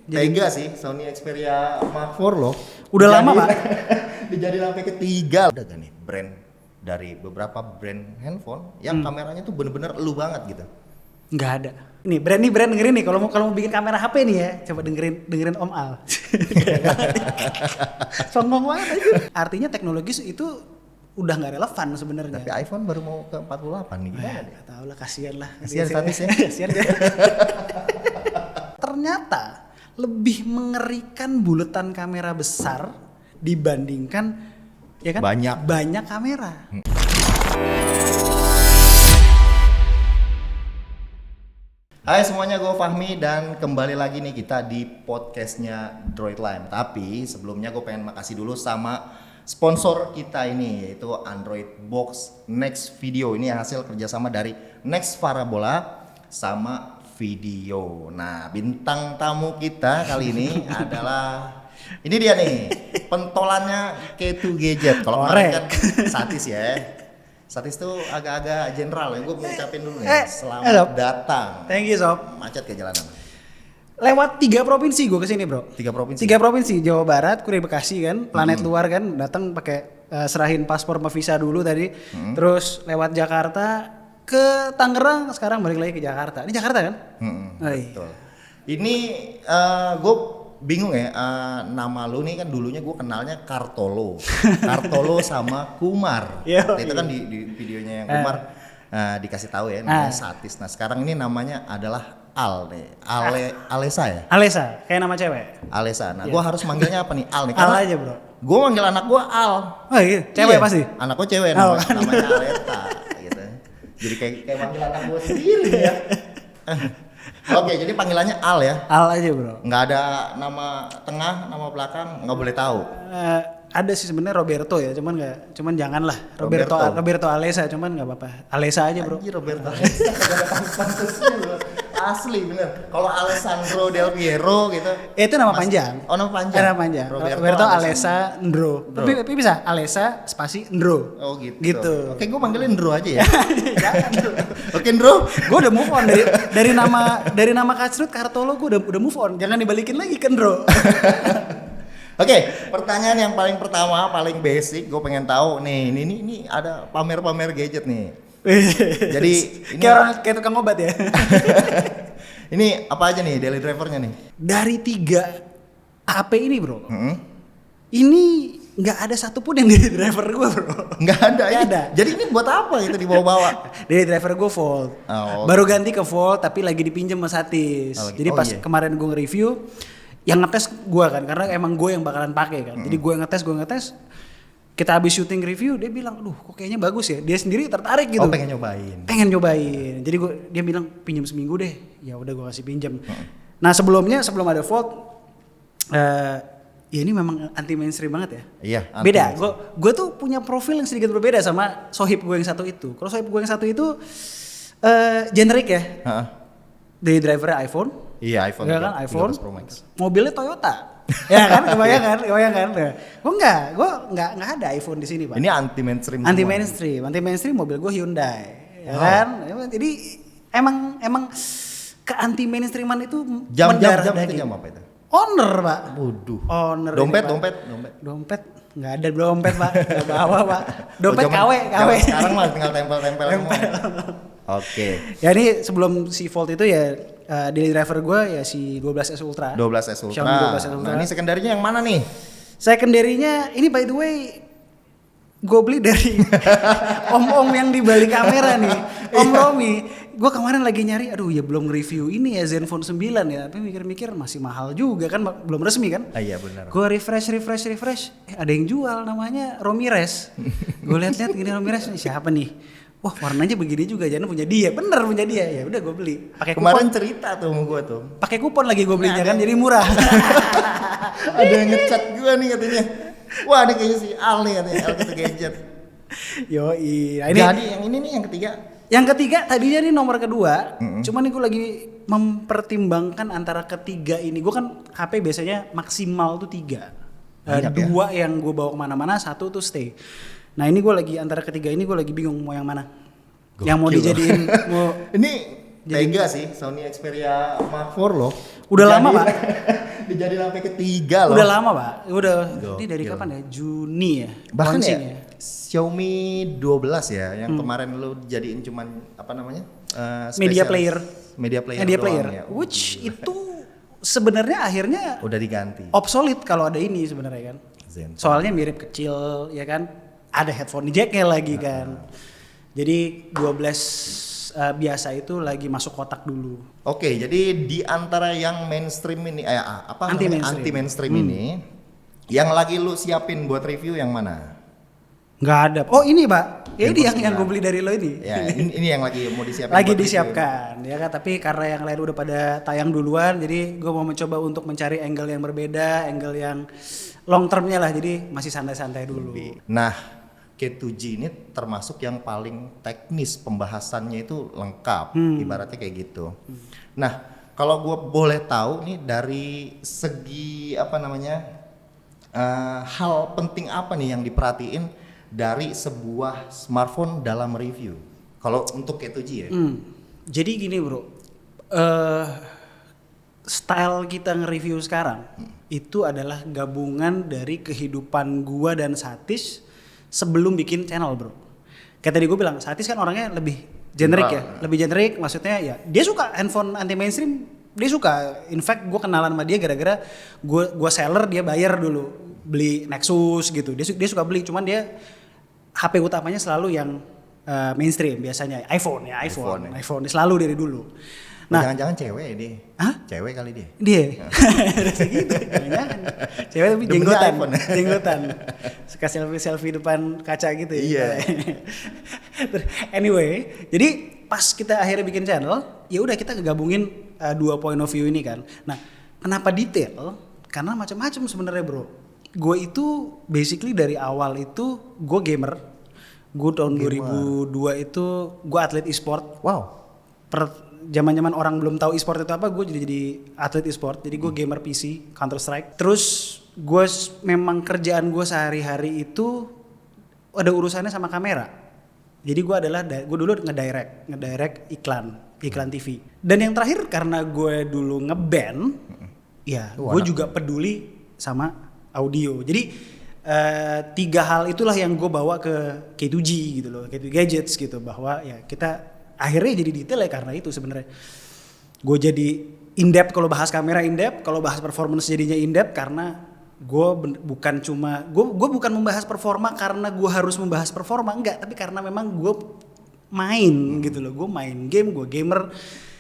Tega sih Sony Xperia Mark IV loh. Udah lama, Pak. Dijadiin sampai ketiga. Udah gak nih brand dari beberapa brand handphone yang kameranya tuh bener-bener elu banget gitu. Nggak ada. Nih brand dengerin nih, kalau mau bikin kamera HP nih ya, coba dengerin Om Al. Songong banget aja. Artinya teknologi itu udah nggak relevan sebenarnya. Tapi iPhone baru mau ke 48 nih, gimana deh? Nggak tahu lah, kasihan lah. Kasihan statusnya. Kasihan ya. Ternyata lebih mengerikan buletan kamera besar dibandingkan ya kan banyak kamera. Hai semuanya, gue Fahmi dan kembali lagi nih kita di podcastnya Droidline. Tapi sebelumnya gue pengen makasih dulu sama sponsor kita ini, yaitu Android Box Next Video. Ini hasil kerjasama dari Next Parabola sama Video. Nah, bintang tamu kita kali ini adalah ini dia nih, pentolannya K2 Gadget. Kalau kemarin kan Satis ya. Satis tuh agak-agak general ya, gue mau ucapin dulu nih, selamat datang. Thank you Sob. Macet ke jalanan. Lewat 3 provinsi gue kesini bro. 3 provinsi? 3 provinsi, Jawa Barat, gue dari Bekasi kan, planet luar kan, datang pakai serahin paspor sama visa dulu tadi. Terus lewat Jakarta ke Tangerang, sekarang balik lagi ke Jakarta. Ini Jakarta kan? Betul. Ini gue bingung ya, nama lu nih kan dulunya gue kenalnya Kartolo sama Kumar. Itu kan di videonya yang Kumar dikasih tahu ya namanya Satis. Nah sekarang ini namanya adalah Al nih, Alesa ya? Alesa, kayak nama cewek. Alesa. Nah gue harus manggilnya apa nih? Al nih. Al aja bro. Gue manggil anak gue Al. Oh iya, cewek pasti. Anak gue cewek, namanya Aleta gitu. Jadi kayak manggil anak gue sendiri ya. Oke, jadi panggilannya Al ya? Al aja bro. Nggak ada nama tengah, nama belakang, nggak boleh tahu. Ada sih sebenarnya Roberto ya, cuman janganlah Roberto Alesa, cuman nggak apa-apa. Alesa aja bro. Anjir, Roberto Alesa nggak ada pantasnya loh. Asli bener. Kalau Alessandro Del Piero gitu. Itu nama panjang. Oh nama panjang. Nama panjang. Roberto Alesa Ndro. Tapi bisa Alesa spasi Ndro. Oh gitu. Oke, gue manggilin Ndro aja ya. Jangan. Oke Ndro. Gue udah move on dari nama Kacrut Kartolo, gue udah move on. Jangan dibalikin lagi ke Ndro. Oke, pertanyaan yang paling pertama, paling basic, gue pengen tahu nih, ini ada pamer gadget nih. Jadi ini kayak tukang obat ya. Ini apa aja nih daily drivernya nih? Dari 3 HP ini bro, ini nggak ada satupun yang daily driver gue bro. Nggak ada. Jadi ini buat apa itu dibawa-bawa? Daily driver gue Volt. Baru ganti ke Volt tapi lagi dipinjam sama Satis. Jadi pas kemarin gue nge-review, yang ngetes gue kan, karena emang gue yang bakalan pakai kan. Jadi gue ngetes. Kita habis syuting review, dia bilang, aduh kok kayaknya bagus ya. Dia sendiri tertarik gitu. Oh pengen nyobain. Jadi dia bilang pinjam seminggu deh. Ya udah gue kasih pinjam. Nah sebelum ada Volt, ya ini memang anti mainstream banget ya. Iya. Beda. Gue tuh punya profil yang sedikit berbeda sama sohib gue yang satu itu. Kalau sohib gue yang satu itu generik ya. Dari drivernya iPhone. Iya iPhone. Iya kan iPhone. Mobilnya Toyota. Ya kan, kebayang kan. Gue nggak ada iPhone di sini pak. Ini anti mainstream. Anti mainstream mobil gue Hyundai, ya kan. Jadi emang ke anti mainstreaman itu jam apa itu? Honor pak. Waduh. Honor. Dompet nggak ada dompet pak, nggak bawa pak. Dompet KW. Sekarang mah tinggal tempel semua. Oke. Ya ini sebelum si Volt itu ya daily driver gue ya si 12S Ultra. 12S Ultra. Xiaomi 12S Ultra. Nah ini secondary-nya yang mana nih? Secondary-nya ini by the way gue beli dari om yang di balik kamera nih, Om Romi. Gue kemarin lagi nyari, aduh ya belum review ini ya Zenfone 9 ya, tapi mikir-mikir masih mahal juga kan, belum resmi kan? Iya benar. Gue refresh, ada yang jual namanya Ramirez. Gue lihat gini Ramirez nih siapa nih? Wah warnanya begini juga, jangan punya dia, bener punya dia ya. Udah gue beli. Pakai kupon. Kemarin cerita tuh sama gue tuh. Pakai kupon lagi gue belinya kan, jadi murah. Ada yang ngechat gue nih katanya. Wah ini kayaknya si Al nih katanya, Al K2 Gadget. Yoi. Nah, jadi yang ini nih yang ketiga. Yang ketiga tadinya nih nomor kedua. Cuman nih gue lagi mempertimbangkan antara ketiga ini. Gue kan HP biasanya maksimal tuh 3. 2 yang gue bawa kemana-mana, 1 tuh stay. Nah ini gue lagi antara ketiga ini gue lagi bingung mau yang mana. Yang mau dijadiin ini tega sih Sony Xperia Mark IV loh. Udah lama pak. Dijadiin sampai ketiga loh. Udah lama Pak, udah ini dari Gokil. kapan ya? Juni ya? Bahkan ya, Launching Xiaomi 12 ya yang kemarin lu jadiin cuman apa namanya? Media spesialis- player. Media player. Media doang player, ya. which itu sebenarnya akhirnya Udah diganti. obsolete kalau ada ini sebenarnya kan. Zen. Soalnya mirip kecil ya kan. Ada headphone jacknya lagi kan. Jadi 12 biasa itu lagi masuk kotak dulu. Oke, jadi di antara yang mainstream ini apa Anti namanya? mainstream. Anti mainstream ini yang lagi lu siapin buat review yang mana? Nggak ada. Oh ini Pak, ya ini Yang yang gue beli dari lo ini. Ya, ini yang lagi mau disiapin. Lagi buat review. disiapkan ya kan, tapi karena yang lain udah pada tayang duluan, jadi gue mau mencoba untuk mencari angle yang berbeda, angle yang long termnya lah, jadi masih santai-santai dulu. Nah, K2G ini termasuk yang paling teknis, pembahasannya itu lengkap, ibaratnya kayak gitu. Nah, kalau gue boleh tahu nih dari segi apa namanya hal penting apa nih yang diperhatiin dari sebuah smartphone dalam review? Kalau untuk K2G ya. Jadi gini bro, style kita nge-review sekarang itu adalah gabungan dari kehidupan gua dan Satis sebelum bikin channel bro. Kayak tadi gue bilang, Satis kan orangnya lebih generik ya, lebih generik, maksudnya ya dia suka handphone anti mainstream, dia suka. In fact gue kenalan sama dia gara-gara gue seller, dia bayar dulu beli Nexus gitu. Dia suka beli, cuman dia HP utamanya selalu yang mainstream biasanya iPhone ya, iPhone selalu dari dulu. Nah, Jangan-jangan cewek ya dia? Hah? Cewek kali dia? Dia segitu, jangan-jangan. Cewek tapi Demennya jenggotan, iPhone. jenggotan. Suka selfie depan kaca gitu ya. Iya. Anyway, jadi pas kita akhirnya bikin channel, ya udah kita gabungin dua point of view ini kan. Nah, kenapa detail? Karena macam-macam sebenarnya bro. Gue itu basically dari awal itu gue gamer. Gue tahun 2002 itu gue atlet e-sport. Wow. Zaman-zaman orang belum tahu e-sport itu apa, gue jadi atlet e-sport. Jadi gue gamer PC, Counter Strike. Terus gue memang kerjaan gue sehari-hari itu ada urusannya sama kamera. Jadi gue dulu ngedirect iklan TV. Dan yang terakhir karena gue dulu ngeband, ya gue juga peduli sama audio. Jadi 3 hal itulah yang gue bawa ke K2G gitu loh, K2 Gadgets gitu, bahwa ya kita akhirnya jadi detail ya karena itu sebenarnya. Gue jadi in depth kalau bahas kamera, in depth kalau bahas performance jadinya in depth, karena gue bukan cuma gue bukan membahas performa karena gue harus membahas performa, enggak, tapi karena memang gue main gitu loh, gue main game, gue gamer,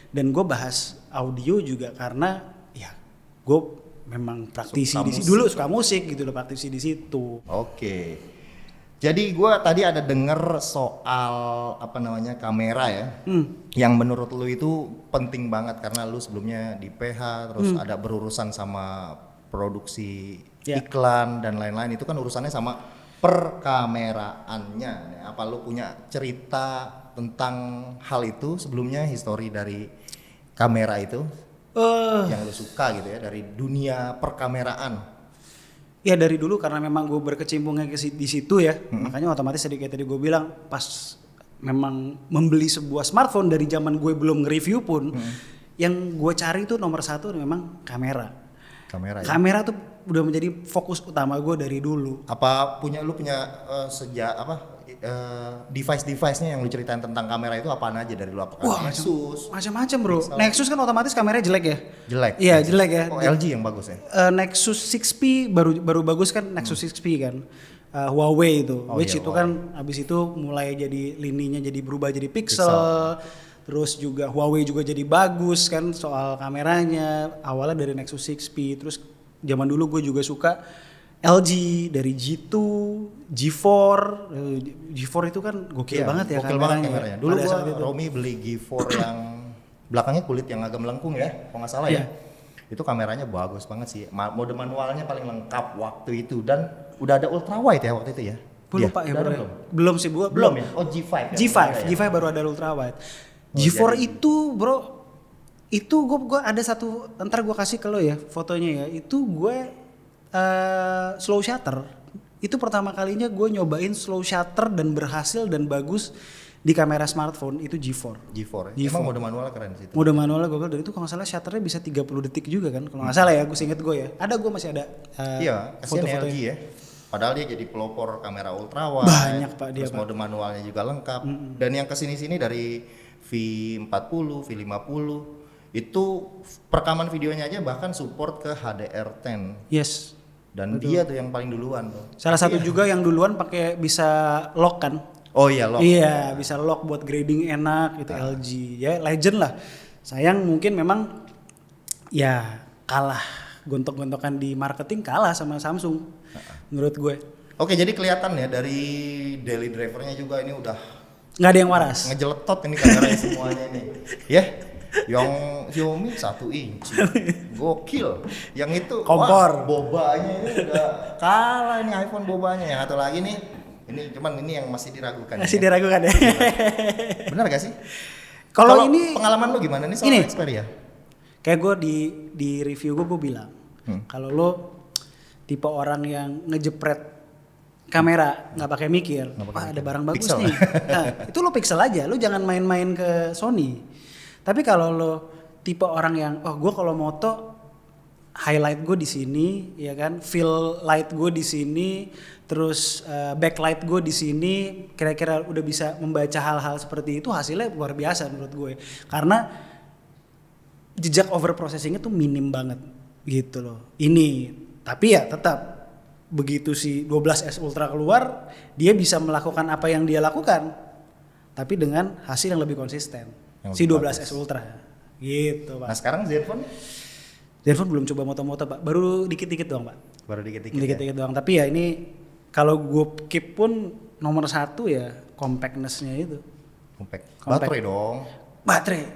dan gue bahas audio juga karena ya gue memang praktisi di situ dulu, suka musik gitu loh, praktisi di situ. Oke. Jadi gue tadi ada denger soal apa namanya kamera ya, yang menurut lu itu penting banget karena lu sebelumnya di PH, terus ada berurusan sama produksi iklan dan lain-lain, itu kan urusannya sama perkameraannya. Apa lu punya cerita tentang hal itu sebelumnya, histori dari kamera itu yang lu suka gitu ya dari dunia perkameraan? Ya dari dulu karena memang gue berkecimpungnya di situ ya, makanya otomatis tadi gue bilang pas memang membeli sebuah smartphone dari zaman gue belum nge-review pun, yang gue cari tuh nomor satu memang kamera. Kamera ya? Kamera tuh udah menjadi fokus utama gue dari dulu. Apa lu punya device-nya yang lu ceritain tentang kamera itu apaan aja dari lu? Apakah Wah, Nexus? Macam-macam bro. Nexus kan otomatis kameranya jelek ya. Jelek. Iya jelek ya. Oh, LG yang bagus ya? Nexus 6P baru bagus kan, Nexus 6P kan. Huawei itu, which iya, itu kan abis itu mulai jadi lininya jadi berubah jadi pixel. Terus juga Huawei juga jadi bagus kan soal kameranya. Awalnya dari Nexus 6P, terus zaman dulu gue juga suka LG, dari G2, G4. G4 itu kan gokil banget ya kameranya. Dulu gua Romi beli G4 yang belakangnya kulit yang agak melengkung ya, kalau nggak salah ya. Itu kameranya bagus banget sih. Mode manualnya paling lengkap waktu itu, dan udah ada ultra wide ya waktu itu ya. Gue lupa ya bro. Belum sih gua. Belum ya? Oh G5 ya. G5 baru ada ultra wide. G4 itu bro, itu gue ada satu, ntar gue kasih ke lo ya fotonya ya. Itu gue slow shutter. Itu pertama kalinya gue nyobain slow shutter dan berhasil dan bagus di kamera smartphone itu G4. G4 ya. G4. Emang mode manual keren sih itu. Mode manualnya gue dan itu kalau nggak salah shutternya bisa 30 detik juga kan. Kalau nggak salah ya, gue inget gue ya. Ada gue masih ada Iya, kasihan LG ya. Padahal dia jadi pelopor kamera ultrawide. Banyak Pak dia. Terus mode manualnya juga lengkap. Dan yang kesini-sini dari V40, V50 itu perekaman videonya aja bahkan support ke HDR10. Yes. Dan dia tuh yang paling duluan tuh. Salah satu juga yang duluan pakai bisa lock kan. Oh iya lock. Iya, bisa lock buat grading enak itu LG. Ya legend lah. Sayang mungkin memang ya kalah gontok-gontokan di marketing kalah sama Samsung. Menurut gue. Oke, jadi kelihatan ya dari daily drivernya juga ini udah Nggak ada yang waras. ngejeletot ini kameranya semuanya ini. Ya. Yang Xiaomi 1 inci. Gokil. Yang itu Kompor. wah, bobanya ini udah kalah ini iPhone bobanya. Yang satu lagi nih ini cuman ini yang masih diragukan. Masih ya. diragukan ya. Benar gak sih? Kalau ini pengalaman lu gimana nih soal ini. Xperia? kayak gue di review gue bilang kalau lo tipe orang yang ngejepret kamera nggak pakai mikir, wah ada barang bagus Pixel. nih. Nah, itu lo pixel aja, lo jangan main-main ke Sony. Tapi kalau lo tipe orang yang gue kalau moto highlight gue di sini, ya kan, fill light gue di sini, terus backlight gue di sini, kira-kira udah bisa membaca hal-hal seperti itu, hasilnya luar biasa menurut gue. Karena jejak over processingnya tuh minim banget gitu loh. Ini, tapi ya tetap begitu si 12S Ultra keluar, dia bisa melakukan apa yang dia lakukan, tapi dengan hasil yang lebih konsisten. Si 12S Ultra, gitu Pak. Nah sekarang Zenfone? Zenfone belum coba moto-moto Pak, baru dikit-dikit doang Pak. Baru dikit-dikit. Dikit-dikit doang, tapi ya ini kalau gue keep pun nomor 1 ya compactness-nya itu. Compact. Compact. Baterai dong.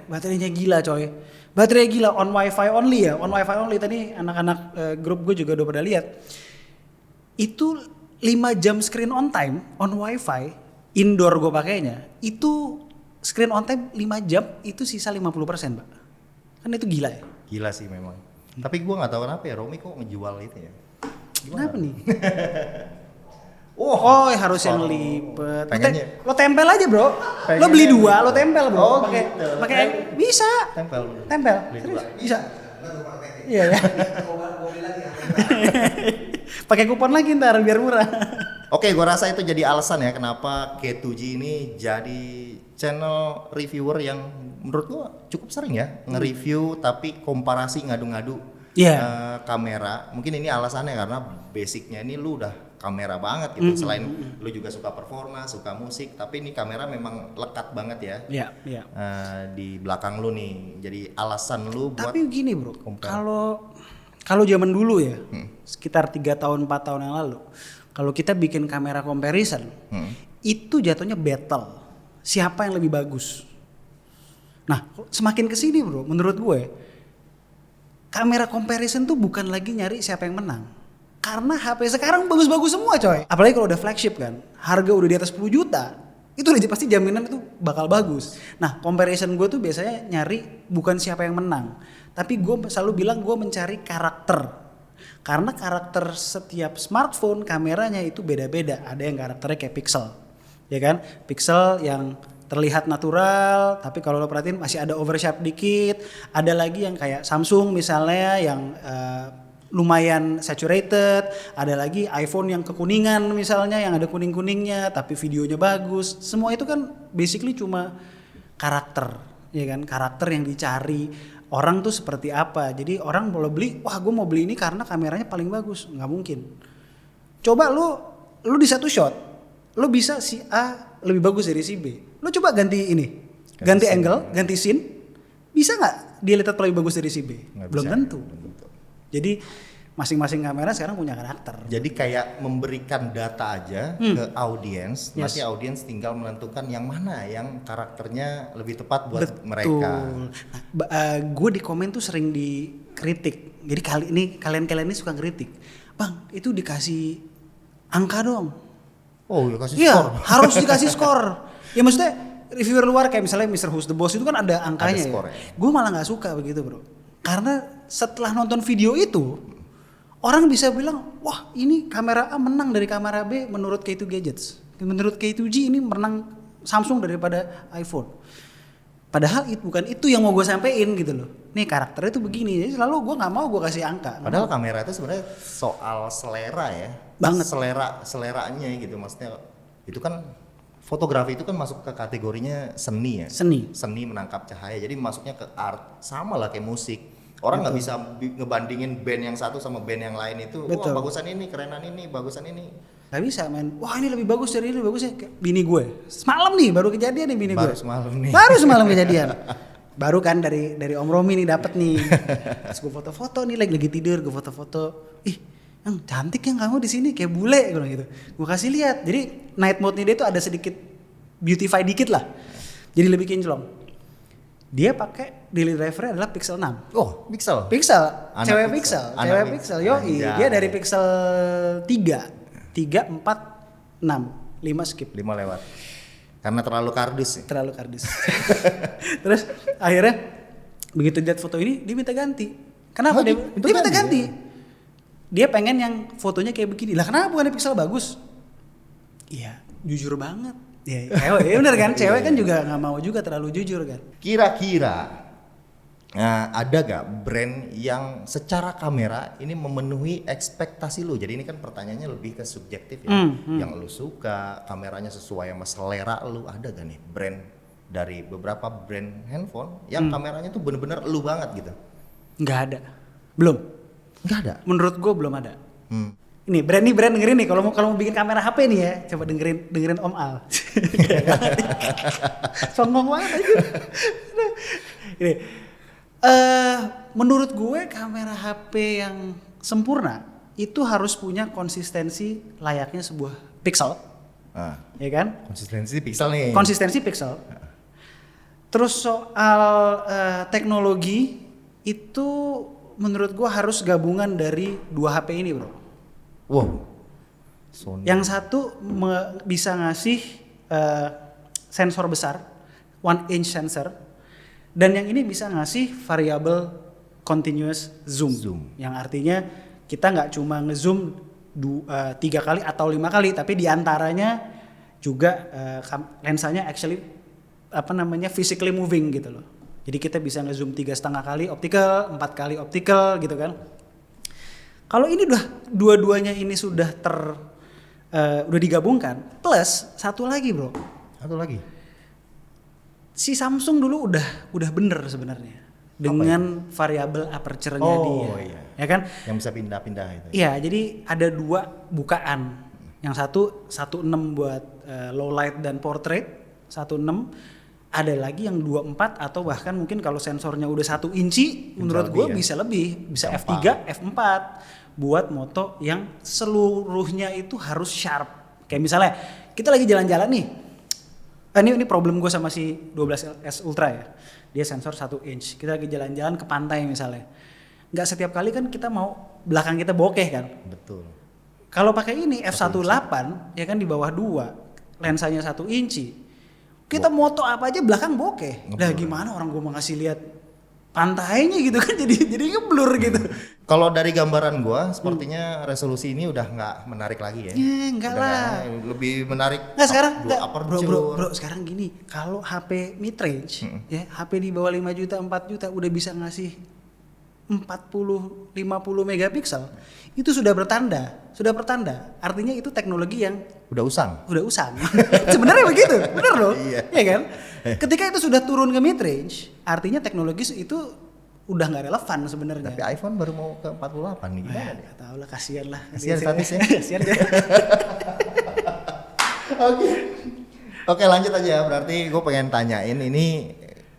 Baterainya gila coy. Baterai gila on wifi only ya, on wifi only tadi anak-anak grup gue juga udah pada lihat. Itu 5 jam screen on time on wifi indoor gue pakainya, itu screen on time 5 jam itu sisa 50% Pak. Kan itu gila ya. Gila sih memang. Tapi gua nggak tahu kenapa ya Romi kok ngejual itu ya. Kenapa nih? Oh, harus yang lipet. pengennya. Lo tempel aja bro. Lo Pengennya beli 2, gitu. lo tempel bro. Oh, Pakai gitu. pakai bisa. Tempel. Tempel. Beli Serius? 2. Bisa. Iya ya. Pakai kupon lagi ntar biar murah. Oke, gua rasa itu jadi alasan ya kenapa K2G ini jadi channel reviewer yang menurut gua cukup sering ya nge-review tapi komparasi ngadu-ngadu kamera. Mungkin ini alasannya karena basicnya ini lu udah kamera banget gitu. Selain lu juga suka performa, suka musik, tapi ini kamera memang lekat banget ya. Iya, iya. Di belakang lu nih. Jadi alasan lu buat Tapi gini bro, compare. kalau zaman dulu ya, sekitar 3 tahun 4 tahun yang lalu, kalau kita bikin kamera comparison, itu jatuhnya battle. Siapa yang lebih bagus? Nah, semakin kesini bro, menurut gue, kamera comparison tuh bukan lagi nyari siapa yang menang. Karena HP sekarang bagus-bagus semua coy. Apalagi kalau udah flagship kan, harga udah di atas 10 juta. Itu udah pasti jaminan itu bakal bagus. Nah, comparison gue tuh biasanya nyari bukan siapa yang menang. Tapi gue selalu bilang gue mencari karakter. Karena karakter setiap smartphone kameranya itu beda-beda. Ada yang karakternya kayak pixel. Ya kan? Pixel yang terlihat natural, tapi kalau lo perhatiin masih ada oversharp dikit. Ada lagi yang kayak Samsung misalnya yang lumayan saturated, ada lagi iPhone yang kekuningan misalnya, yang ada kuning-kuningnya tapi videonya bagus. Semua itu kan basically cuma karakter, ya kan? Karakter yang dicari orang tuh seperti apa. Jadi orang kalau beli, wah gue mau beli ini karena kameranya paling bagus. Nggak mungkin. Coba lu di satu shot, lu bisa si A lebih bagus dari si B. Lu coba ganti ini, ganti angle, ganti scene, bisa nggak dia lihat lebih bagus dari si B? Belum tentu. Jadi masing-masing kamera sekarang punya karakter. Jadi kayak memberikan data aja ke audiens, nanti audiens tinggal menentukan yang mana yang karakternya lebih tepat buat mereka. Nah, gue di komen tuh sering dikritik. Jadi kalian ini suka kritik. Bang, itu dikasih angka dong. Oh, ya kasih iya, skor. harus dikasih skor. Ya maksudnya reviewer luar kayak misalnya Mr. Who's the Boss itu kan ada angkanya. Ada skor, ya. Gue malah nggak suka begitu bro. Karena setelah nonton video itu, orang bisa bilang, wah ini kamera A menang dari kamera B menurut K2 Gadgets. Menurut K2G ini menang Samsung daripada iPhone. Padahal bukan itu yang mau gue sampein gitu loh. Nih karakternya tuh begini, jadi selalu gue nggak mau gue kasih angka. Padahal kamera itu sebenarnya soal selera ya. Banget. Seleranya gitu, maksudnya itu kan fotografi itu kan masuk ke kategorinya seni ya. Seni Menangkap cahaya. Jadi masuknya ke art, sama lah kayak musik. Orang nggak bisa ngebandingin band yang satu sama band yang lain itu. Betul. Wah bagusan ini, kerenan ini, bagusan ini. Gak bisa men, wah ini lebih bagus dari ini, lebih bagus ya. Kayak bini gue, semalam nih baru kejadian nih bini gue. Baru semalam kejadian. Baru kan dari Om Romi nih dapet nih. Terus gue foto-foto nih lagi tidur, gue foto-foto. Ih, yang cantik yang kamu di sini kayak bule gitu. Gue kasih lihat. Jadi night mode-nya dia tuh ada sedikit beautify dikit lah. Jadi lebih kinclong. Dia pakai daily driver adalah Pixel 6. Oh, Pixel. Cewek Pixel. Yoi, dia dari Pixel 3, 4, 6, 5 skip. 5 lewat. Karena terlalu kardus ya? Terlalu kardus. Terus akhirnya begitu lihat foto ini dia minta ganti. Kenapa dia minta ganti? Dia pengen yang fotonya kayak begini. Lah kenapa bukan Pixel bagus? Iya, jujur banget. Ya bener kan, cewek kan juga nggak mau juga terlalu jujur kan. Kira-kira ada gak brand yang secara kamera ini memenuhi ekspektasi lu? Jadi ini kan pertanyaannya lebih ke subjektif ya. Yang lu suka, kameranya sesuai sama selera lu, ada gak nih brand dari beberapa brand handphone yang kameranya tuh bener-bener lu banget gitu? Nggak ada, belum. Nggak ada? Menurut gue belum ada. Ini brand dengerin nih, kalau mau bikin kamera HP nih ya, coba dengerin Om Al. Songong banget aja. Ini. Menurut gue kamera HP yang sempurna itu harus punya konsistensi layaknya sebuah pixel, ya kan? Konsistensi pixel nih. Konsistensi pixel. Terus soal teknologi itu menurut gue harus gabungan dari 2 HP ini bro. Wow. Sony. Yang satu bisa ngasih sensor besar, 1 inch sensor. Dan yang ini bisa ngasih variable continuous zoom. Yang artinya kita nggak cuma ngezoom 3 kali atau 5 kali, tapi diantaranya juga lensanya actually physically moving gitu loh. Jadi kita bisa ngezoom 3,5 kali optical, 4 kali optical gitu kan. Kalau ini dua-duanya ini sudah udah digabungkan, plus satu lagi bro. Satu lagi. Si Samsung dulu udah bener sebenarnya dengan variabel aperture-nya dia, iya. Ya kan? Yang bisa pindah-pindah itu. Iya, jadi ada 2 bukaan. Yang satu 1.6 buat low light dan portrait, 1.6. Ada lagi yang 2.4 atau bahkan mungkin kalau sensornya udah 1 inci, menurut gue bisa lebih, bisa F3, F4 buat moto yang seluruhnya itu harus sharp. Kayak misalnya kita lagi jalan-jalan nih. Ini problem gue sama si 12S Ultra ya. Dia sensor 1 inch. Kita lagi jalan-jalan ke pantai misalnya. Nggak setiap kali kan kita mau belakang kita bokeh kan. Betul. Kalau pakai ini f1.8 ya kan di bawah 2, lensanya 1 inci. Kita moto apa aja belakang bokeh. Lah gimana orang gue mau ngasih lihat pantainya gitu kan, jadi ngeblur gitu. Kalau dari gambaran gua, sepertinya resolusi ini udah nggak menarik lagi ya. Enggak lah. Lebih menarik. Nggak sekarang, bro, sekarang gini, kalau HP mid range, ya HP di bawah 5 juta, 4 juta udah bisa ngasih 40-50 megapiksel, itu sudah pertanda. Artinya itu teknologi yang udah usang. Sebenarnya begitu, bener loh. Iya. Ya kan? Ketika itu sudah turun ke mid range, artinya teknologi itu udah nggak relevan sebenarnya. Tapi iPhone baru mau ke 48 nih, gimana deh? Tahu lah, kasihan lah. Kasihan statusnya. Kasihan ya. Oke, lanjut aja. Berarti gue pengen tanyain ini.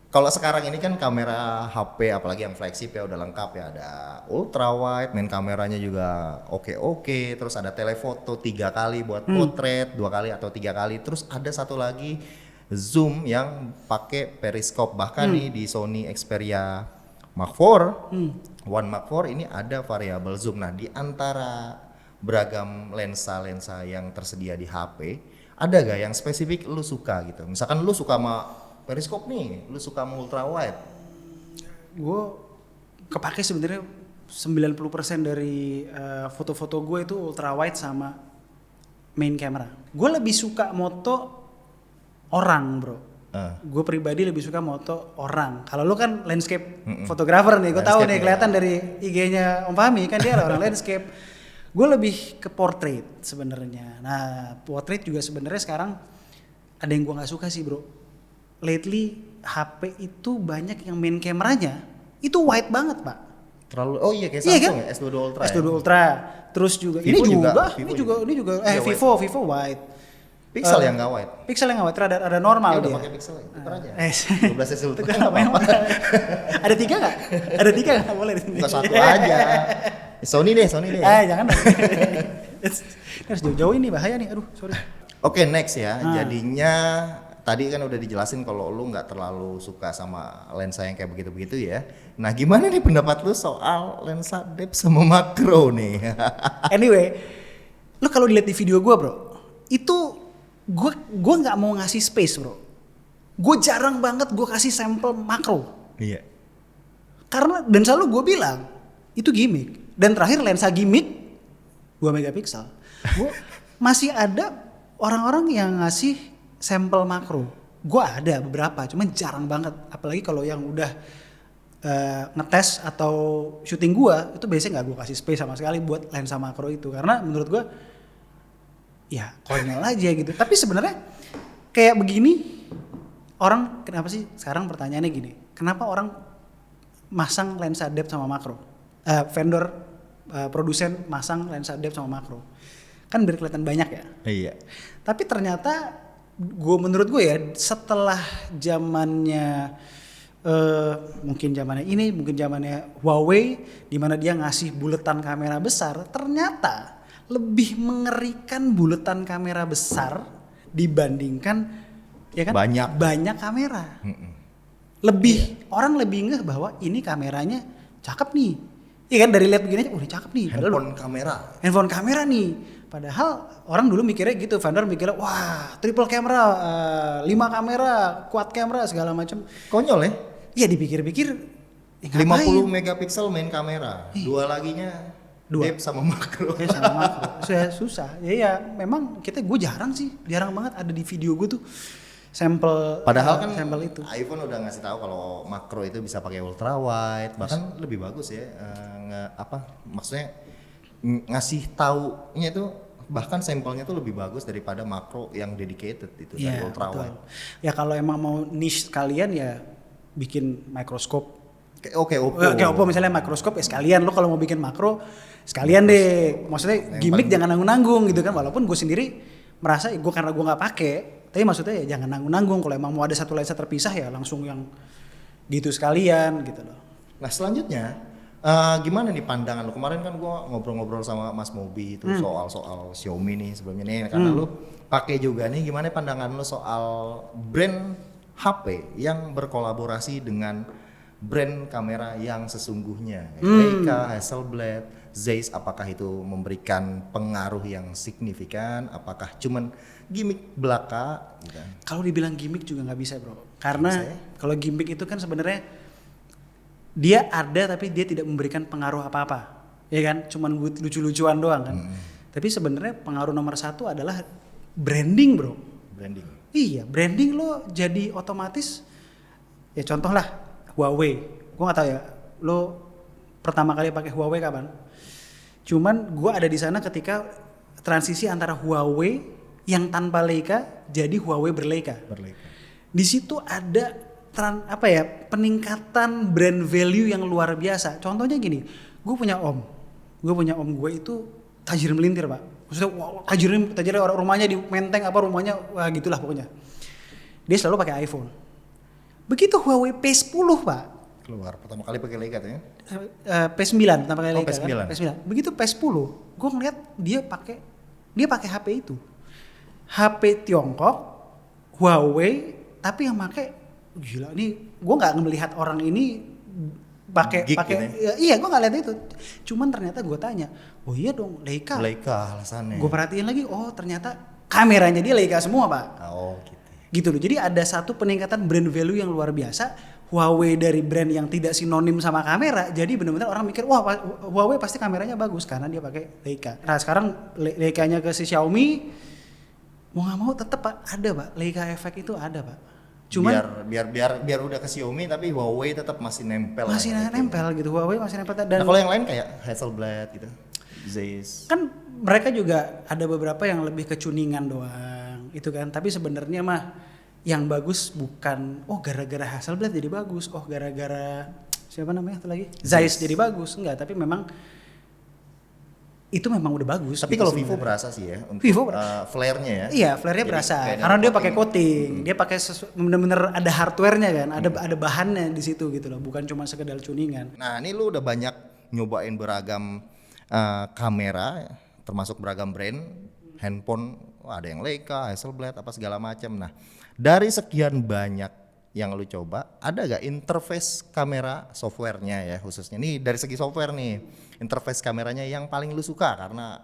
Kalau sekarang ini kan kamera HP apalagi yang flagship ya udah lengkap ya, ada ultra wide, main kameranya juga oke, terus ada telefoto 3 kali buat potret, 2 kali atau 3 kali, terus ada satu lagi zoom yang pakai periskop, bahkan nih di Sony Xperia Mark IV, One Mark IV ini ada variabel zoom. Nah di antara beragam lensa-lensa yang tersedia di HP, ada gak yang spesifik lu suka gitu? Misalkan lu suka sama periskop nih, lu suka sama ultra wide. Gue kepake sebenarnya 90% dari foto-foto gue itu ultra wide sama main camera. Gue lebih suka moto orang bro. Gue pribadi lebih suka moto orang. Kalau lu kan landscape photographer nih, gue tahu nih kelihatan dari IG-nya Om Fahmi kan dia orang landscape. Gue lebih ke portrait sebenarnya. Nah portrait juga sebenarnya sekarang ada yang gue nggak suka sih bro. Lately HP itu banyak yang main kameranya itu wide banget pak. Terlalu, oh iya kayak Samsung ya, S22 Ultra S22 Ultra. Terus juga Vivo ini juga juga Vivo wide. Pixel yang nggak wide. Pixel yang nggak wide, ada normal ya, udah dia. pakai pixel, tuker aja. 12 S Ultra Tuker apa? Ada 3 nggak? Ada 3 nggak boleh? Bukan satu aja. Sony deh. Jangan. Harus jauh-jauh ini bahaya nih. Aduh, sorry. Oke, next ya. Jadinya tadi kan udah dijelasin kalau lu nggak terlalu suka sama lensa yang kayak begitu-begitu ya. Nah, gimana nih pendapat lu soal lensa depth sama makro nih? Anyway, lu kalau dilihat di video gua bro, itu gue nggak mau ngasih space bro. Gue jarang banget gue kasih sampel makro. Iya. Karena dan selalu gue bilang itu gimmick. Dan terakhir lensa gimmick 2 megapiksel. Gue masih ada orang-orang yang ngasih sampel makro. Gue ada beberapa, cuman jarang banget. Apalagi kalau yang udah ngetes atau syuting gue, itu biasanya nggak gue kasih space sama sekali buat lensa makro itu. Karena menurut gue ya konyol aja gitu. Tapi sebenarnya kayak begini orang kenapa sih sekarang pertanyaannya gini, kenapa orang masang lensa depth sama makro? Vendor produsen masang lensa depth sama makro kan biar kelihatan banyak ya. Iya. Tapi ternyata menurut gue ya setelah zamannya mungkin zamannya Huawei di mana dia ngasih buletan kamera besar, ternyata lebih mengerikan buletan kamera besar dibandingkan ya kan banyak kamera. Orang lebih ngeh bahwa ini kameranya cakep nih. Iya kan dari lihat begini aja, udah cakep nih. Handphone kamera nih. Padahal orang dulu mikirnya gitu, vendor mikirnya wah triple camera, 5 kamera, quad camera segala macam. Konyol ya? Iya dipikir-pikir. 50 megapiksel main kamera, dua laginya depth sama makro. Susah. Ya memang gue jarang banget ada di video gue tuh sampel. Padahal kan sampel itu. iPhone udah ngasih tahu kalau makro itu bisa pakai ultra wide, bahkan lebih bagus ya. Maksudnya ngasih taunya itu bahkan sampelnya tuh lebih bagus daripada makro yang dedicated itu dari ultra wide. Ya kalau emang mau niche kalian ya bikin mikroskop. Kayak Oppo misalnya mikroskop ya sekalian lo kalau mau bikin makro sekalian deh. Maksudnya gimmick jangan nanggung-nanggung gitu kan. Walaupun gue sendiri merasa karena gue nggak pakai, tapi maksudnya ya jangan nanggung-nanggung. Kalau emang mau ada satu lensa terpisah ya langsung yang gitu sekalian gitu loh. Nah selanjutnya gimana nih pandangan lo? Kemarin kan gue ngobrol-ngobrol sama Mas Mobi itu soal Xiaomi nih sebelumnya nih karena lo pakai juga nih. Gimana pandangan lo soal brand HP yang berkolaborasi dengan brand kamera yang sesungguhnya, Leica, Hasselblad, Zeiss, apakah itu memberikan pengaruh yang signifikan? Apakah cuman gimmick belaka? Gitu? Kalau dibilang gimmick juga nggak bisa bro, karena kalau gimmick itu kan sebenarnya dia ada tapi dia tidak memberikan pengaruh apa-apa, ya kan? Cuman lucu-lucuan doang kan. Tapi sebenarnya pengaruh nomor 1 adalah branding bro. Branding. Iya, branding lo jadi otomatis. Ya contoh lah Huawei. Gue nggak tahu ya, lo pertama kali pakai Huawei kapan? Cuman gue ada di sana ketika transisi antara Huawei yang tanpa Leica jadi Huawei berleica. Di situ ada peningkatan brand value yang luar biasa. Contohnya gini, gue punya om gue itu tajir melintir pak. Maksudnya tajirnya orang rumahnya di Menteng rumahnya gitulah pokoknya. Dia selalu pakai iPhone. Begitu Huawei P10 pak keluar pertama kali pakai Leica tuh ya. P9 pertama kali Leica P9. Kan? P9. Begitu P10 gue ngeliat dia pakai HP itu. HP Tiongkok Huawei tapi yang pakai gila nih, gue nggak melihat orang ini pakai gitu ya? Iya gue nggak lihat itu. Cuman ternyata gue tanya, oh iya dong Leica alasannya. Gue perhatiin lagi, oh ternyata kameranya dia Leica semua pak. Oh gitu loh. Jadi ada satu peningkatan brand value yang luar biasa. Huawei dari brand yang tidak sinonim sama kamera, jadi benar-benar orang mikir wah Huawei pasti kameranya bagus karena dia pakai Leica. Nah sekarang Leicanya ke si Xiaomi mau nggak mau tetap Pak ada Pak, Leica efek itu ada Pak. Cuman biar udah ke Xiaomi tapi Huawei tetap masih nempel. masih nempel gitu, Huawei masih nempel. Dan nah kalau yang lain kayak Hasselblad gitu, Zeiss. kan mereka juga ada beberapa yang lebih ke tuningan doang itu kan, tapi sebenarnya mah yang bagus bukan gara-gara Hasselblad jadi bagus, gara-gara siapa namanya itu lagi Zeiss jadi bagus, enggak, tapi memang itu memang udah bagus. Tapi gitu kalau Vivo sebenarnya. berasa sih ya untuk Vivo flare-nya ya. Iya, flare-nya Jadi berasa kayak karena dia pakai coating. coating, dia pakai bener-bener ada hardware-nya kan, ada bahannya di situ gitu loh, bukan cuma sekedar tuningan. Nah ini lu udah banyak nyobain beragam kamera, termasuk beragam brand, handphone, ada yang Leica, Hasselblad, apa segala macam. Nah dari sekian banyak yang lu coba, ada gak interface kamera softwarenya ya khususnya? Nih dari segi software nih, interface kameranya yang paling lu suka karena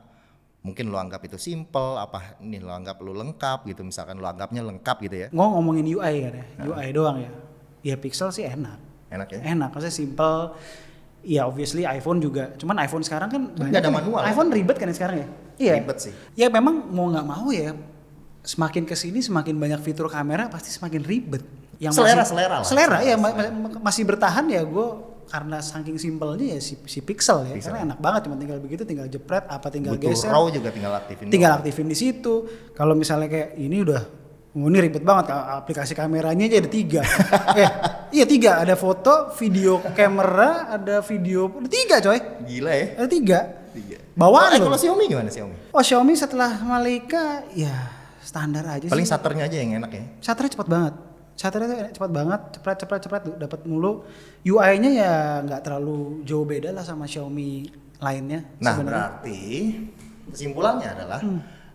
mungkin lu anggap itu simple, apa nih lu anggap lu lengkap gitu, misalkan lu anggapnya lengkap gitu ya. Ngomongin UI kan ya, UI doang ya. Ya Pixel sih enak. Enak ya? Enak, maksudnya simple. Ya obviously iPhone juga. Cuman iPhone sekarang kan nggak ada manual. iPhone ribet kan ya sekarang ya? Iya. Ribet sih. Ya memang mau nggak mau ya, semakin kesini semakin banyak fitur kamera pasti semakin ribet. Yang Selera lah. Selera ya masih bertahan ya gue karena saking simpelnya ya si Pixel ya. Pixel. Karena enak banget, cuma tinggal begitu, tinggal jepret apa tinggal Butuh geser. RAW juga tinggal aktifin. Tinggal aktifin di situ. Kalau misalnya kayak ini udah ini ribet banget, aplikasi kameranya aja ada 3. Iya 3, ada foto, video kamera, ada video, ada 3 coy. Gila ya. Ada 3. 3. Bawaan loh. Kalau Xiaomi gimana Xiaomi? Oh Xiaomi setelah Leica ya standar aja Paling sih. shutternya aja yang enak ya. Shutternya cepat banget. Shutternya tuh cepat banget, cepet dapat mulu. UI-nya ya nggak terlalu jauh beda lah sama Xiaomi lainnya. Nah sebenarnya. berarti kesimpulannya adalah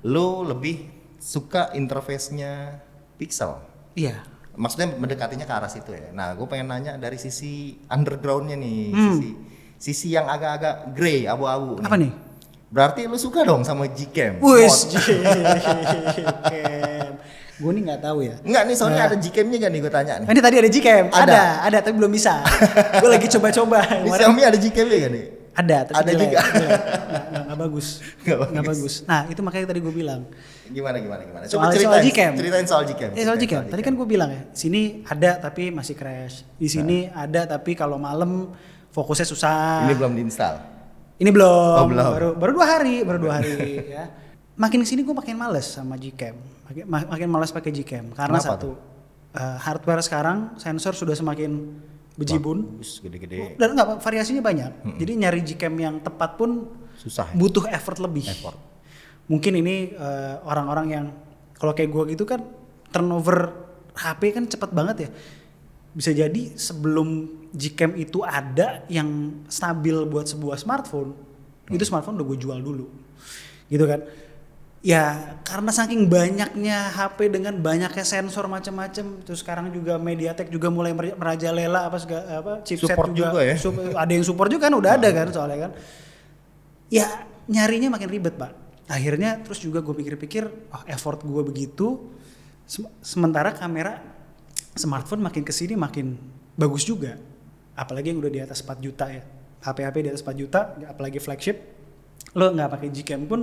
lu lebih suka interface-nya Pixel. Iya. Maksudnya mendekatinya ke arah situ ya. Nah gue pengen nanya dari sisi underground-nya nih, sisi yang agak-agak grey, abu-abu. Apa nih? Berarti lu suka dong sama Gcam? Wis, Mod. Gcam. Gue nih nggak tahu ya. Enggak nih soalnya ada Gcam-nya kan nih gue tanya nih. Ini tadi ada Gcam, Ada. ada tapi belum bisa. Gue lagi coba-coba. Ini Xiaomi ada Gcam-nya kan nih? Ada, tapi Ada jelek, juga. jelek. Nggak bagus. Nggak Nggak bagus. bagus. Nah itu makanya tadi gue bilang. Gimana? Soal Gcam. Ceritain soal Gcam. Soal Gcam. Tadi kan gue bilang ya, sini ada tapi masih crash. Di sini ada tapi kalau malam fokusnya susah. Ini belum diinstal. Ini belum. Oh, belum. Baru 2 hari, ya. Makin kesini gue makin males sama Gcam. Makin males pakai Gcam karena Kenapa satu hardware sekarang sensor sudah semakin bejibun. Bagus, gede-gede. Dan enggak, variasinya banyak. Jadi nyari Gcam yang tepat pun Susah. butuh effort lebih. Effort. Mungkin ini orang-orang yang kalau kayak gue gitu kan turnover HP kan cepet banget ya. Bisa jadi sebelum Gcam itu ada yang stabil buat sebuah smartphone, itu smartphone udah gue jual dulu. Gitu kan. Ya karena saking banyaknya HP dengan banyaknya sensor macam-macam, terus sekarang juga MediaTek juga mulai merajalela chipset Support juga ya. Ada yang support juga kan udah ada kan soalnya kan. Ya nyarinya makin ribet Pak. Akhirnya terus juga gue pikir-pikir, effort gue begitu, sementara kamera smartphone makin kesini makin bagus juga. Apalagi yang udah di atas 4 juta ya. HP-HP di atas 4 juta, apalagi flagship, lo nggak pakai Gcam pun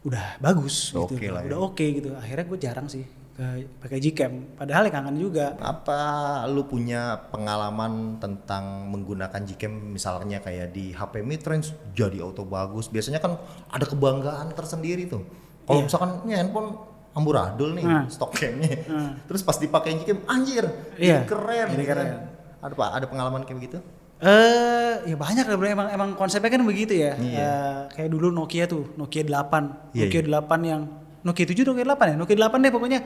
udah bagus gitu. Oke lah ya. Udah oke gitu. Akhirnya gue jarang sih pakai Gcam. Padahal ya kangen juga. Apa lu punya pengalaman tentang menggunakan Gcam misalnya kayak di HP mid-range jadi auto bagus? Biasanya kan ada kebanggaan tersendiri tuh. Kalau misalkan ini handphone amburadul nih stok camnya. Terus pas dipakai Gcam anjir, Iya, keren. jadi keren. Ada pengalaman kayak begitu? Ya banyak lah bro, emang konsepnya kan begitu ya. Iya. Kayak dulu Nokia tuh, Nokia 8. Iya, Nokia 8 yang Nokia 7, Nokia 8 ya? Nokia 8 deh pokoknya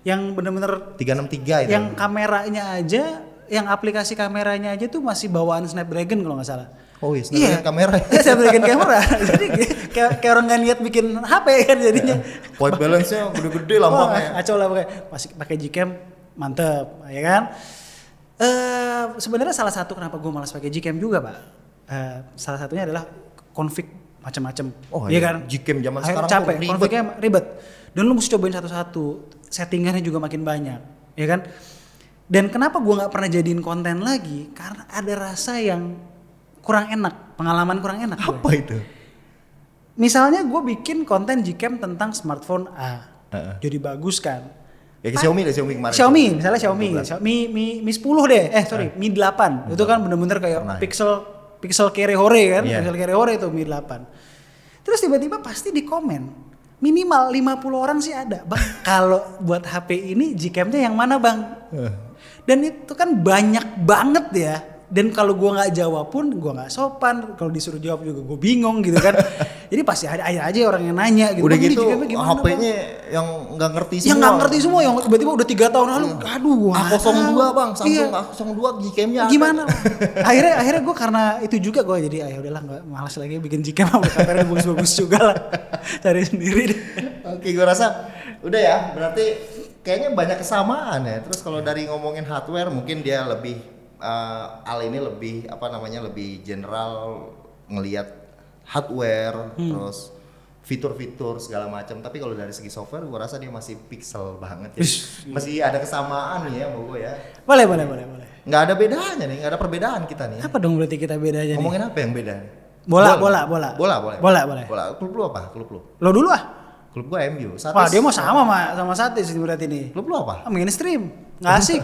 yang bener-bener 363 itu. yang kameranya aja, yang aplikasi kameranya aja tuh masih bawaan Snapdragon kalau nggak salah. Oh iya, Snapdragon kamera. Snapdragon kamera. Jadi kayak orang nggak niat bikin HP kan jadinya. White balance-nya gede-gede lambangnya. Acau lah masih pakai Gcam mantep, ya kan? Sebenarnya salah satu kenapa gue malas pakai Gcam juga Pak. Salah satunya adalah config macam-macam. Oh iya iya, kan? Gcam zaman Akhirnya sekarang capek, tuh ribet. confignya ribet. Dan lu mesti cobain satu-satu. Settingannya juga makin banyak, ya kan? Dan kenapa gue nggak pernah jadiin konten lagi? Karena ada rasa yang kurang enak, pengalaman kurang enak. Apa itu? Misalnya gue bikin konten Gcam tentang smartphone A. jadi bagus kan. Ya ke Xiaomi kemarin. Xiaomi, misalnya Xiaomi 12. Mi 10 deh. Mi 8. Itu kan bener-bener kayak Pernah, ya? pixel kere hore kan. Iya. Pixel kere hore itu Mi 8. Terus tiba-tiba pasti di komen minimal 50 orang sih ada. Bang, kalau buat HP ini Gcam-nya yang mana, Bang? Dan itu kan banyak banget ya. Dan kalau gua nggak jawab pun gua nggak sopan. Kalau disuruh jawab juga gua bingung gitu kan. Jadi pasti ada aja orang yang nanya gitu. Udah "Bang, ini gitu Gcam-nya gimana, Bang?" HP-nya yang nggak ngerti semua. Yang nggak ngerti semua, yang tiba-tiba udah 3 tahun lalu, aduh gua nggak A02 tahu. bang, Samsung Iya. A02 Gcam-nya ada. Gimana? akhirnya gue karena itu juga gue jadi ya udahlah nggak malas lagi bikin Gcam, kameranya bagus-bagus juga lah, cari sendiri deh. Oke, gue rasa udah ya, berarti kayaknya banyak kesamaan ya. Terus kalau dari ngomongin hardware mungkin dia lebih Al ini lebih lebih general ngelihat hardware, terus fitur-fitur segala macam. Tapi kalau dari segi software gue rasa dia masih pixel banget ya. Masih ada kesamaan nih ya sama gue ya. Boleh. Nggak ada bedanya nih, nggak ada perbedaan kita nih. Ya. Apa dong berarti kita bedanya nih? Ngomongin apa yang beda? Bola. Boleh. Klub lu apa? Klub lu? Lo dulu ah. Klub gua MU. Satis. Wah dia mau sama Satis berarti nih. Klub lu apa? Mainstream, nggak asik.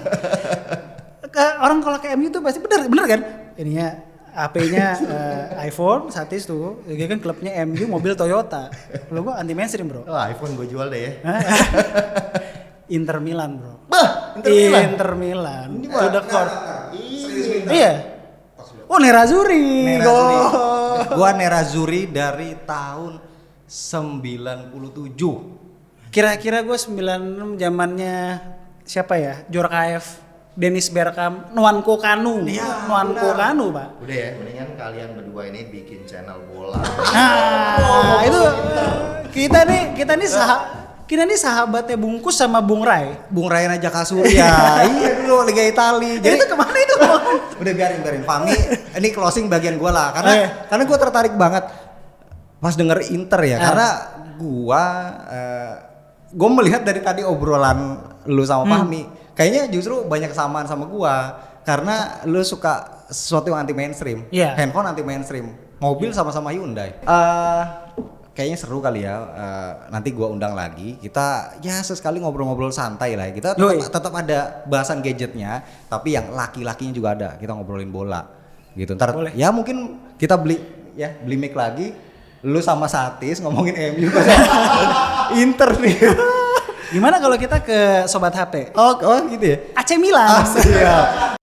Orang kalau ke MU tuh pasti bener kan? Ininya HP-nya iPhone, Satis tuh. Dia kan klubnya MU, mobil Toyota. Kalau gua anti mainstream bro. Oh, iPhone gua jual deh ya. Inter Milan bro. Bah, Inter Milan. Ini To the core. Iya. Oh Nerazzurri. Nerazzurri. Oh. Gua Nerazzurri dari tahun 97. Kira-kira gue 96 zamannya siapa ya? Juara KF. Dennis Bergkamp, Nwanko Kanu. Iya, Nwanko benar. Kanu, Pak. Udah ya, mendingan kalian berdua ini bikin channel bola. Nah, itu kita nih sahabatnya Bungkus sama Bung Rai. Bung Ryan aja Surya. Iya dulu Liga Italia. Jadi itu kemana itu? Udah biarin Fahmi. Ini closing bagian gua lah karena gua tertarik banget pas denger Inter ya. Karena gua melihat dari tadi obrolan lu sama Fahmi. Kayaknya justru banyak kesamaan sama gua karena lu suka sesuatu yang anti mainstream. Iya. Handphone anti mainstream, mobil sama-sama Hyundai. Kayaknya seru kali ya. Nanti gua undang lagi. Kita ya sesekali ngobrol-ngobrol santai lah. Kita tetap ada bahasan gadgetnya, tapi yang laki-lakinya juga ada. Kita ngobrolin bola gitu. Ntar boleh. ya mungkin kita beli mic lagi. Lu sama Satis ngomongin MU Inter nih. Gimana kalau kita ke Sobat HP? Oh gitu ya. AC Milan. Siap.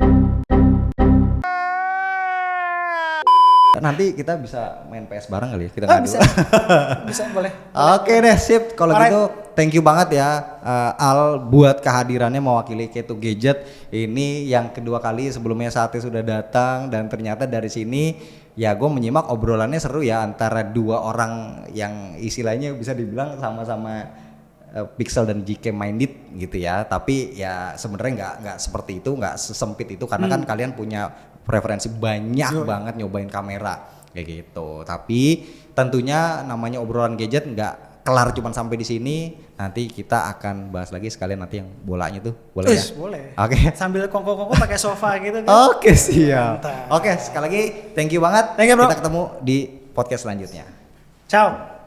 Nanti kita bisa main PS bareng kali ya, kita ngadu. Bisa boleh. Oke deh, sip. Kalau Alright. gitu thank you banget ya Al buat kehadirannya mewakili K2 Gadget. Ini yang kedua kali, sebelumnya Satis sudah datang dan ternyata dari sini ya gue menyimak obrolannya seru ya antara dua orang yang istilahnya bisa dibilang sama-sama Pixel dan Gcam minded gitu ya, tapi ya sebenarnya nggak seperti itu, nggak sesempit itu karena kan kalian punya preferensi banyak banget nyobain kamera kayak gitu. Tapi tentunya namanya obrolan gadget nggak kelar cuman sampai di sini. Nanti kita akan bahas lagi sekalian nanti yang bolanya tuh, boleh ya? Boleh. Oke. Sambil kongko-kongko pakai sofa gitu kan. Oke siap. Mantap. Oke sekali lagi thank you banget. Thank you, bro. Kita ketemu di podcast selanjutnya. Ciao.